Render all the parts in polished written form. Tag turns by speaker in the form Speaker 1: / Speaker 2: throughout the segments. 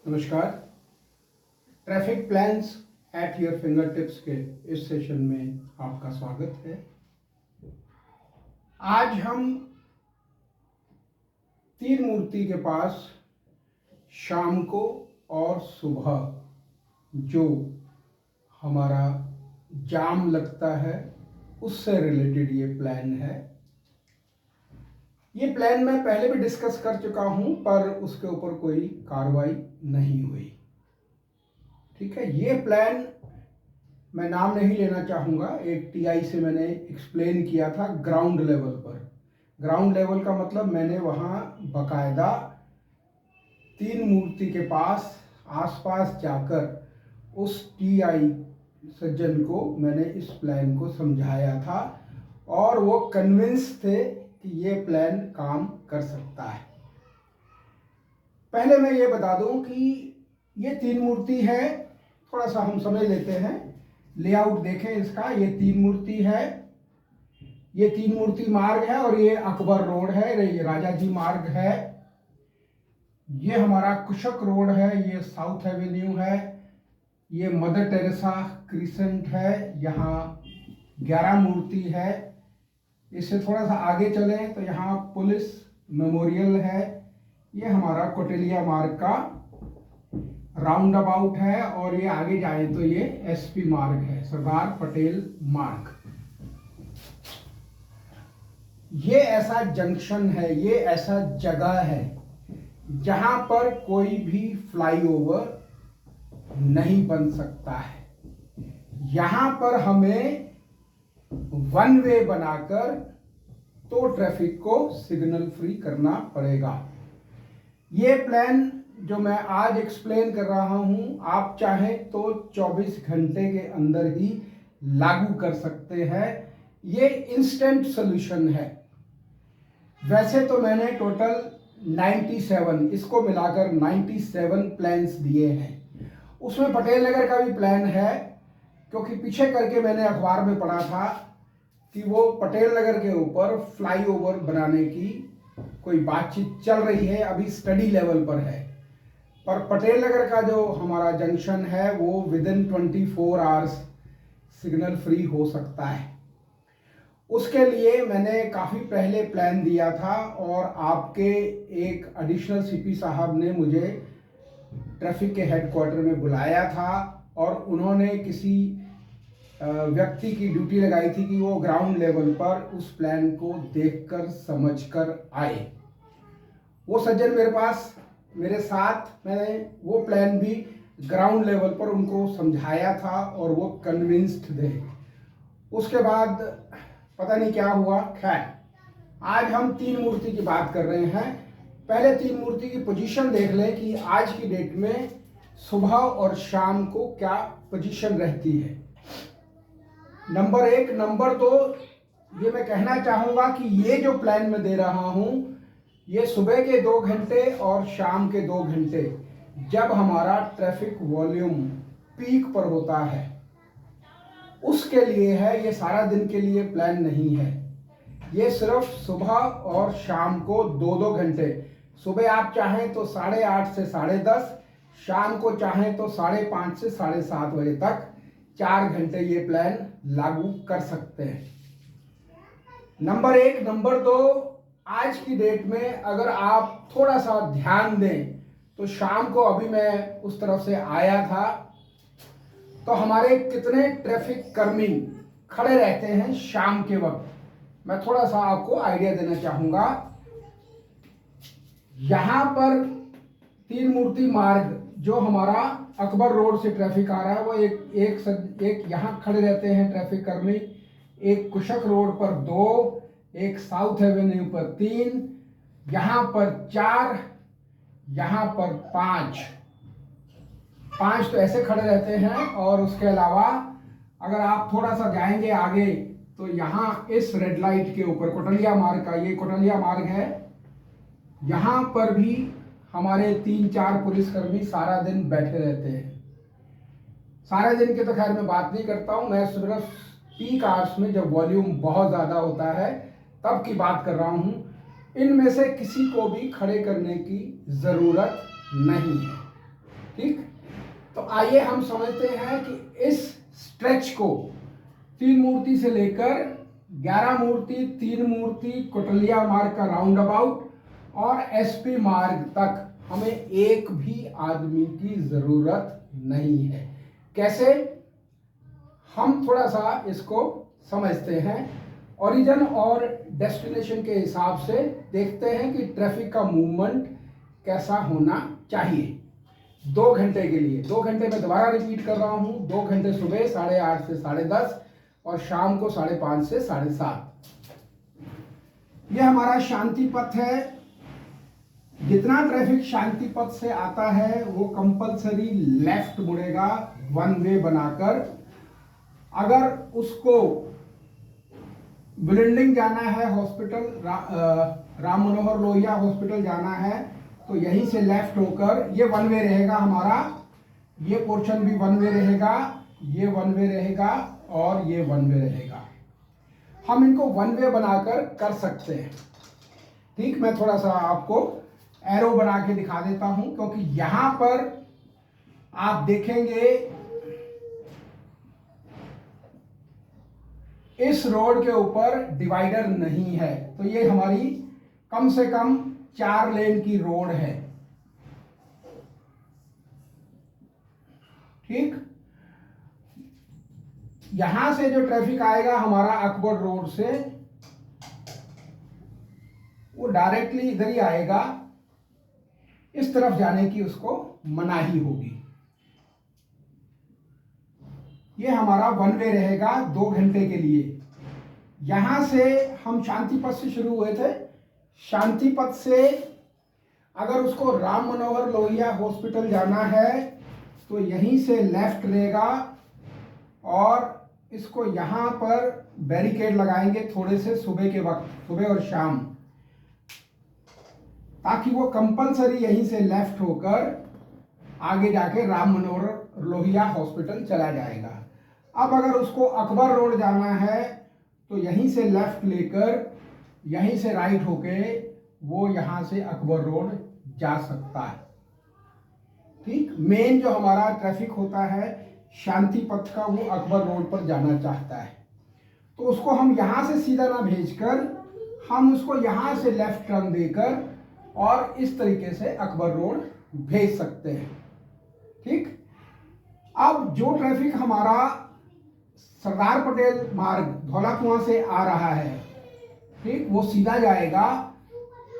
Speaker 1: नमस्कार। Traffic plans at your finger tips के इस सेशन में आपका स्वागत है। आज हम तीन मूर्ति के पास शाम को और सुबह जो हमारा जाम लगता है उससे रिलेटेड ये प्लान है। ये प्लान मैं पहले भी डिस्कस कर चुका हूं, पर उसके ऊपर कोई कार्रवाई नहीं हुई। ठीक है, ये प्लान मैं नाम नहीं लेना चाहूँगा। एक टीआई से मैंने एक्सप्लेन किया था ग्राउंड लेवल पर। ग्राउंड लेवल का मतलब मैंने वहाँ बकायदा तीन मूर्ति के पास आसपास जाकर उस टीआई सज्जन को मैंने इस प्लान को समझाया था और वो कन्विंस थे कि ये प्लान काम कर सकता है। पहले मैं ये बता दूं कि ये तीन मूर्ति है, थोड़ा सा हम समझ लेते हैं। लेआउट देखें इसका। ये तीन मूर्ति है, ये तीन मूर्ति मार्ग है और ये अकबर रोड है, ये राजा जी मार्ग है, ये हमारा कुशक रोड है, ये साउथ एवेन्यू है, ये मदर टेरेसा क्रिसेंट है, यहाँ 11 मूर्ति है। इससे थोड़ा सा आगे चलें तो यहाँ पुलिस मेमोरियल है, ये हमारा कोटेलिया मार्ग का राउंड अबाउट है और ये आगे जाए तो ये एसपी मार्ग है, सरदार पटेल मार्ग। ये ऐसा जंक्शन है, ये ऐसा जगह है जहां पर कोई भी फ्लाईओवर नहीं बन सकता है। यहां पर हमें वन वे बनाकर तो ट्रैफिक को सिग्नल फ्री करना पड़ेगा। ये प्लान जो मैं आज एक्सप्लेन कर रहा हूं, आप चाहें तो 24 घंटे के अंदर ही लागू कर सकते हैं। ये इंस्टेंट सॉल्यूशन है। वैसे तो मैंने टोटल 97, इसको मिलाकर 97 प्लान्स दिए हैं। उसमें पटेल नगर का भी प्लान है, क्योंकि पीछे करके मैंने अखबार में पढ़ा था कि वो पटेल नगर के ऊपर फ्लाईओवर बनाने की कोई बातचीत चल रही है, अभी स्टडी लेवल पर है। पर पटेल नगर का जो हमारा जंक्शन है वो विदिन 24 आवर्स सिग्नल फ्री हो सकता है। उसके लिए मैंने काफ़ी पहले प्लान दिया था और आपके एक एडिशनल सीपी साहब ने मुझे ट्रैफिक के हेडक्वार्टर में बुलाया था और उन्होंने किसी व्यक्ति की ड्यूटी लगाई थी कि वो ग्राउंड लेवल पर उस प्लान को देखकर समझकर आए। वो सज्जन मेरे साथ, मैंने वो प्लान भी ग्राउंड लेवल पर उनको समझाया था और वो कन्विंस्ड थे। उसके बाद पता नहीं क्या हुआ। खैर, आज हम तीन मूर्ति की बात कर रहे हैं। पहले तीन मूर्ति की पोजीशन देख लें कि आज की डेट में सुबह और शाम को क्या पोजीशन रहती है। नंबर 1। नंबर 2, ये मैं कहना चाहूँगा कि ये जो प्लान मैं दे रहा हूँ, ये सुबह के 2 घंटे और शाम के 2 घंटे जब हमारा ट्रैफिक वॉल्यूम पीक पर होता है उसके लिए है। ये सारा दिन के लिए प्लान नहीं है। ये सिर्फ सुबह और शाम को 2-2 घंटे। सुबह आप चाहें तो 8:30 से 10:30, शाम को चाहें तो 5:30 से 7:30 बजे तक 4 घंटे ये प्लान लागू कर सकते हैं। नंबर 1। नंबर 2, आज की डेट में अगर आप थोड़ा सा ध्यान दें तो शाम को, अभी मैं उस तरफ से आया था, तो हमारे कितने ट्रैफिक कर्मी खड़े रहते हैं शाम के वक्त। मैं थोड़ा सा आपको आइडिया देना चाहूँगा। यहाँ पर तीन मूर्ति मार्ग जो हमारा अकबर रोड से ट्रैफिक आ रहा है, वो एक यहाँ खड़े रहते हैं ट्रैफिक कर्मी, एक कुशक रोड पर 2, एक साउथ एवेन्यू पर 3, यहाँ पर 4, यहाँ पर 5 तो ऐसे खड़े रहते हैं। और उसके अलावा अगर आप थोड़ा सा जाएंगे आगे तो यहाँ इस रेड लाइट के ऊपर कोटलिया मार्ग का, ये कोटलिया मार्ग है, यहाँ पर भी हमारे 3-4 पुलिसकर्मी सारा दिन बैठे रहते हैं। सारे दिन की तो खैर मैं बात नहीं करता हूँ, मैं सिर्फ पीक आवर्स में जब वॉल्यूम बहुत ज़्यादा होता है तब की बात कर रहा हूँ। इनमें से किसी को भी खड़े करने की ज़रूरत नहीं है। ठीक, तो आइए हम समझते हैं कि इस स्ट्रेच को 3 मूर्ति से लेकर 11 मूर्ति, 3 मूर्ति, कोटलिया मार्ग का राउंड अबाउट और एसपी मार्ग तक हमें एक भी आदमी की जरूरत नहीं है। कैसे, हम थोड़ा सा इसको समझते हैं। ओरिजिन और डेस्टिनेशन के हिसाब से देखते हैं कि ट्रैफिक का मूवमेंट कैसा होना चाहिए 2 घंटे के लिए। 2 घंटे में दोबारा रिपीट कर रहा हूं, 2 घंटे सुबह 8:30 से 10:30 और शाम को 5:30 से 7:30। यह हमारा शांति पथ है। जितना ट्रैफिक शांति पथ से आता है वो कंपलसरी लेफ्ट मुड़ेगा, 1 वे बनाकर। अगर उसको बिल्डिंग जाना है, हॉस्पिटल राम मनोहर लोहिया हॉस्पिटल जाना है, तो यहीं से लेफ्ट होकर ये 1 वे रहेगा हमारा। ये पोर्शन भी 1 वे रहेगा, ये 1 वे रहेगा और ये 1 वे रहेगा। हम इनको 1 वे बनाकर कर सकते हैं। ठीक, मैं थोड़ा सा आपको एरो बना के दिखा देता हूं, क्योंकि यहां पर आप देखेंगे इस रोड के ऊपर डिवाइडर नहीं है, तो ये हमारी कम से कम 4 लेन की रोड है। ठीक, यहां से जो ट्रैफिक आएगा हमारा अकबर रोड से, वो डायरेक्टली इधर ही आएगा। इस तरफ जाने की उसको मनाही होगी। ये हमारा 1 वे रहेगा 2 घंटे के लिए। यहां से हम शांति पथ से शुरू हुए थे। शांति पथ से अगर उसको राम मनोहर लोहिया हॉस्पिटल जाना है तो यहीं से लेफ्ट रहेगा और इसको यहां पर बैरिकेड लगाएंगे थोड़े से सुबह के वक्त, सुबह और शाम, ताकि वो कंपलसरी यहीं से लेफ्ट होकर आगे जाके राम मनोहर लोहिया हॉस्पिटल चला जाएगा। अब अगर उसको अकबर रोड जाना है तो यहीं से लेफ्ट लेकर यहीं से राइट होके वो यहां से अकबर रोड जा सकता है। ठीक, मेन जो हमारा ट्रैफिक होता है शांति पथ का, वो अकबर रोड पर जाना चाहता है, तो उसको हम यहां से सीधा ना भेजकर हम उसको यहां से लेफ्ट टर्न देकर और इस तरीके से अकबर रोड भेज सकते हैं। ठीक, अब जो ट्रैफिक हमारा सरदार पटेल मार्ग धौला कुआं से आ रहा है, ठीक, वो सीधा जाएगा।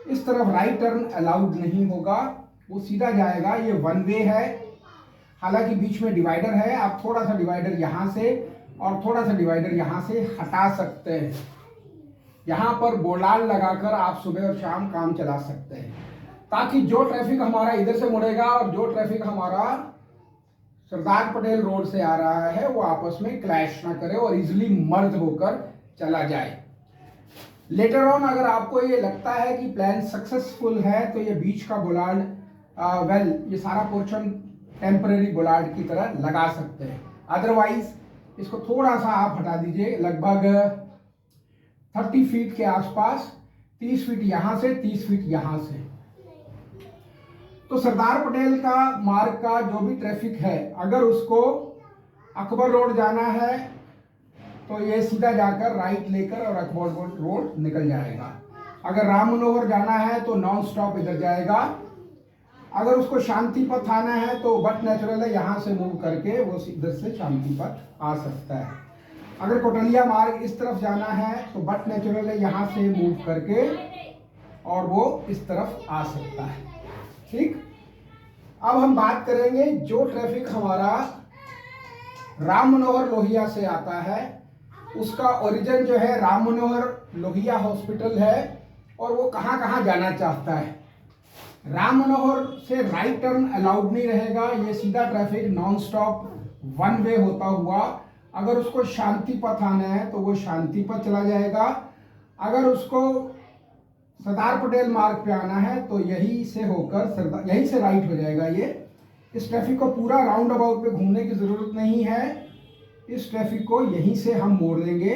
Speaker 1: इस तरफ राइट टर्न अलाउड नहीं होगा, वो सीधा जाएगा। ये 1 वे है, हालांकि बीच में डिवाइडर है। आप थोड़ा सा डिवाइडर यहां से और थोड़ा सा डिवाइडर यहां से हटा सकते हैं। यहां पर बोलाल लगाकर आप सुबह और शाम काम चला सकते हैं, ताकि जो ट्रैफिक हमारा इधर से मुड़ेगा और जो ट्रैफिक हमारा सरदार पटेल रोड से आ रहा है वो आपस में क्लैश ना करे और इजिली मर्ज होकर चला जाए। लेटर ऑन अगर आपको ये लगता है कि प्लान सक्सेसफुल है तो ये बीच का बोलार्ड ये सारा पोर्शन टेम्पररी बोलार्ड की तरह लगा सकते हैं। अदरवाइज इसको थोड़ा सा आप हटा दीजिए, लगभग 30 फीट के आसपास, 30 फीट यहां से, 30 फीट यहां से। तो सरदार पटेल का मार्ग का जो भी ट्रैफिक है, अगर उसको अकबर रोड जाना है तो ये सीधा जाकर राइट लेकर और अकबर रोड निकल जाएगा। अगर राम मनोहर जाना है तो नॉन स्टॉप इधर जाएगा। अगर उसको शांति पथ आना है तो बट नेचुरल है, यहाँ से मूव करके वो इधर से शांति पथ आ सकता है। अगर कोटलिया मार्ग इस तरफ जाना है तो बट नेचुरल है, यहाँ से मूव करके और वो इस तरफ आ सकता है। ठीक, अब हम बात करेंगे जो ट्रैफिक हमारा राम मनोहर लोहिया से आता है, उसका ओरिजिन जो है राम मनोहर लोहिया हॉस्पिटल है और वो कहाँ कहाँ जाना चाहता है। राम मनोहर से राइट टर्न अलाउड नहीं रहेगा, ये सीधा ट्रैफिक नॉन स्टॉप 1 वे होता हुआ। अगर उसको शांति पथ आना है तो वो शांति पथ चला जाएगा। अगर उसको सरदार पटेल मार्ग पे आना है तो यहीं से होकर यहीं से राइट हो जाएगा। ये इस ट्रैफिक को पूरा राउंड अबाउट पे घूमने की जरूरत नहीं है, इस ट्रैफिक को यहीं से हम मोड़ देंगे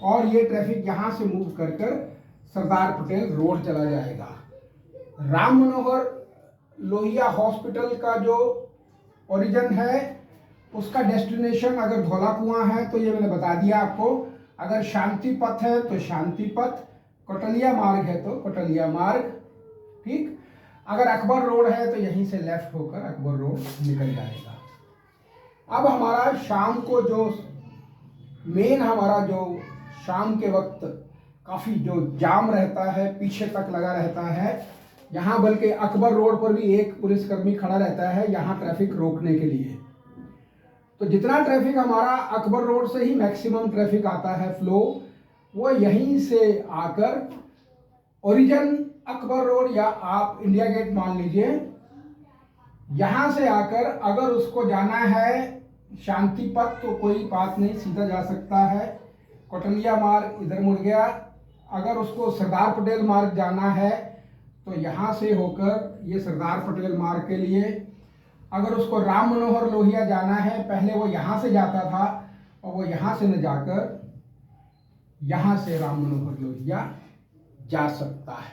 Speaker 1: और ये ट्रैफिक यहां से मूव कर सरदार पटेल रोड चला जाएगा। राम मनोहर लोहिया हॉस्पिटल का जो ओरिजिन है उसका डेस्टिनेशन अगर धौला कुआं है तो ये मैंने बता दिया आपको। अगर शांति पथ है तो शांति पथ, कोटलिया मार्ग है तो कोटलिया मार्ग, ठीक। अगर अकबर रोड है तो यहीं से लेफ्ट होकर अकबर रोड निकल जाएगा। अब हमारा शाम को जो मेन हमारा जो शाम के वक्त काफ़ी जो जाम रहता है, पीछे तक लगा रहता है, यहाँ बल्कि अकबर रोड पर भी एक पुलिसकर्मी खड़ा रहता है यहाँ ट्रैफिक रोकने के लिए। तो जितना ट्रैफिक हमारा अकबर रोड से ही मैक्सिमम ट्रैफिक आता है फ्लो, वो यहीं से आकर ओरिजिन अकबर रोड या आप इंडिया गेट मान लीजिए, यहाँ से आकर अगर उसको जाना है शांति पथ तो कोई बात नहीं, सीधा जा सकता है। कोटलिया मार्ग इधर मुड़ गया। अगर उसको सरदार पटेल मार्ग जाना है तो यहाँ से होकर ये सरदार पटेल मार्ग के लिए। अगर उसको राम मनोहर लोहिया जाना है, पहले वो यहाँ से जाता था और वो यहाँ से न जाकर यहाँ से राम मनोहर लोहिया जा सकता है।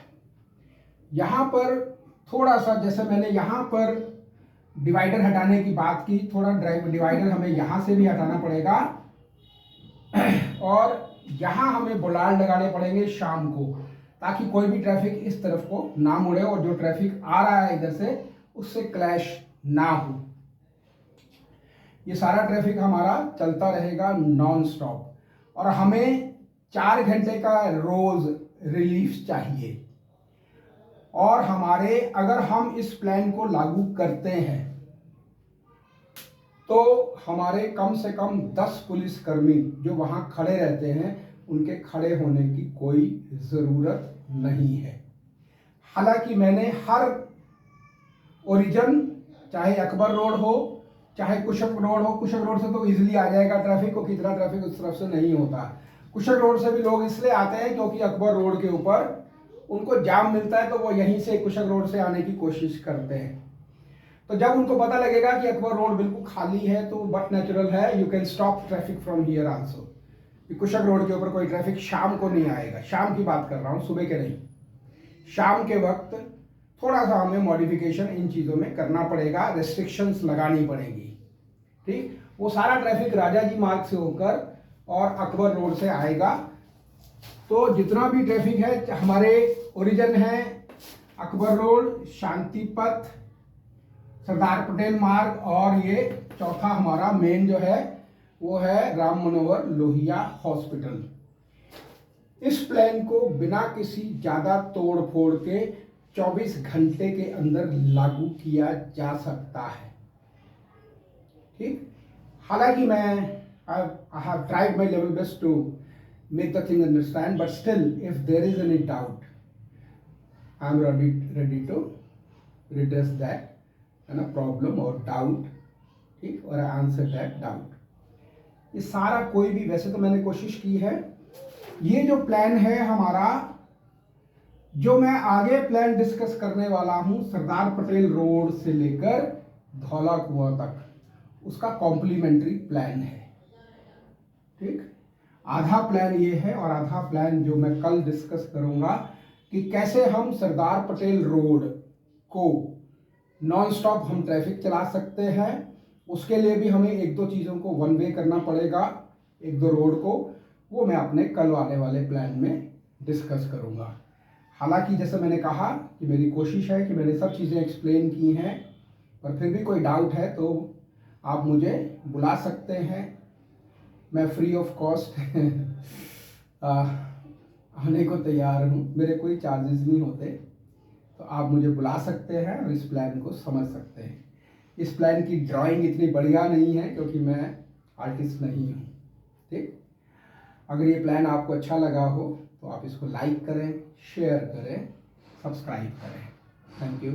Speaker 1: यहाँ पर थोड़ा सा, जैसे मैंने यहाँ पर डिवाइडर हटाने की बात की, थोड़ा डिवाइडर हमें यहाँ से भी हटाना पड़ेगा और यहाँ हमें बोलार्ड लगाने पड़ेंगे शाम को, ताकि कोई भी ट्रैफिक इस तरफ को ना मुड़े और जो ट्रैफिक आ रहा है इधर से उससे क्लैश ना हो। ये सारा ट्रैफिक हमारा चलता रहेगा नॉन स्टॉप और हमें 4 घंटे का रोज रिलीफ चाहिए। और हमारे अगर हम इस प्लान को लागू करते हैं तो हमारे कम से कम 10 पुलिसकर्मी जो वहां खड़े रहते हैं उनके खड़े होने की कोई ज़रूरत नहीं है। हालांकि मैंने हर ओरिजिन, चाहे अकबर रोड हो चाहे कुशक रोड हो, कुशक रोड से तो इजीली आ जाएगा ट्रैफिक को, कितना ट्रैफिक उस तरफ से नहीं होता। कुशक रोड से भी लोग इसलिए आते हैं क्योंकि अकबर रोड के ऊपर उनको जाम मिलता है तो वो यहीं से कुशक रोड से आने की कोशिश करते हैं। तो जब उनको पता लगेगा कि अकबर रोड बिल्कुल खाली है तो बट नेचुरल है, you can stop traffic from here also. Kushak road के ऊपर कोई ट्रैफिक शाम को नहीं आएगा, शाम की बात कर रहा हूँ, सुबह के नहीं। शाम के वक्त थोड़ा सा हमें मॉडिफिकेशन इन चीज़ों में करना पड़ेगा, रेस्ट्रिक्शंस लगानी पड़ेगी, ठीक। वो सारा ट्रैफिक राजा जी मार्ग से होकर और अकबर रोड से आएगा। तो जितना भी ट्रैफिक है हमारे ओरिजिन है अकबर रोड, शांति पथ, सरदार पटेल मार्ग और ये चौथा हमारा मेन जो है वो है राम मनोहर लोहिया हॉस्पिटल। इस प्लान को बिना किसी ज़्यादा तोड़ फोड़ के 24 घंटे के अंदर लागू किया जा सकता है, ठीक। हालांकि मैं I have tried my level best to make the thing understand, but still if there is any doubt I am ready to redress that and a problem or doubt, ठीक, और answer that doubt। ये सारा कोई भी, वैसे तो मैंने कोशिश की है, ये जो प्लान है हमारा, जो मैं आगे प्लान डिस्कस करने वाला हूं सरदार पटेल रोड से लेकर धौला कुआं तक, उसका कॉम्प्लीमेंट्री प्लान है, ठीक। आधा प्लान ये है और आधा प्लान जो मैं कल डिस्कस करूंगा कि कैसे हम सरदार पटेल रोड को नॉन स्टॉप हम ट्रैफिक चला सकते हैं। उसके लिए भी हमें 1-2 चीज़ों को वन वे करना पड़ेगा, 1-2 रोड को, वो मैं अपने कल आने वाले प्लान में डिस्कस करूंगा। हालांकि जैसे मैंने कहा कि मेरी कोशिश है कि मैंने सब चीज़ें एक्सप्लेन की हैं, पर फिर भी कोई डाउट है तो आप मुझे बुला सकते हैं। मैं फ्री ऑफ कॉस्ट आने को तैयार हूँ, मेरे कोई चार्जेस नहीं होते, तो आप मुझे बुला सकते हैं और इस प्लान को समझ सकते हैं। इस प्लान की ड्राइंग इतनी बढ़िया नहीं है क्योंकि मैं आर्टिस्ट नहीं हूँ, ठीक। अगर ये प्लान आपको अच्छा लगा हो तो आप इसको लाइक करें, शेयर करें, सब्सक्राइब करें। Thank you.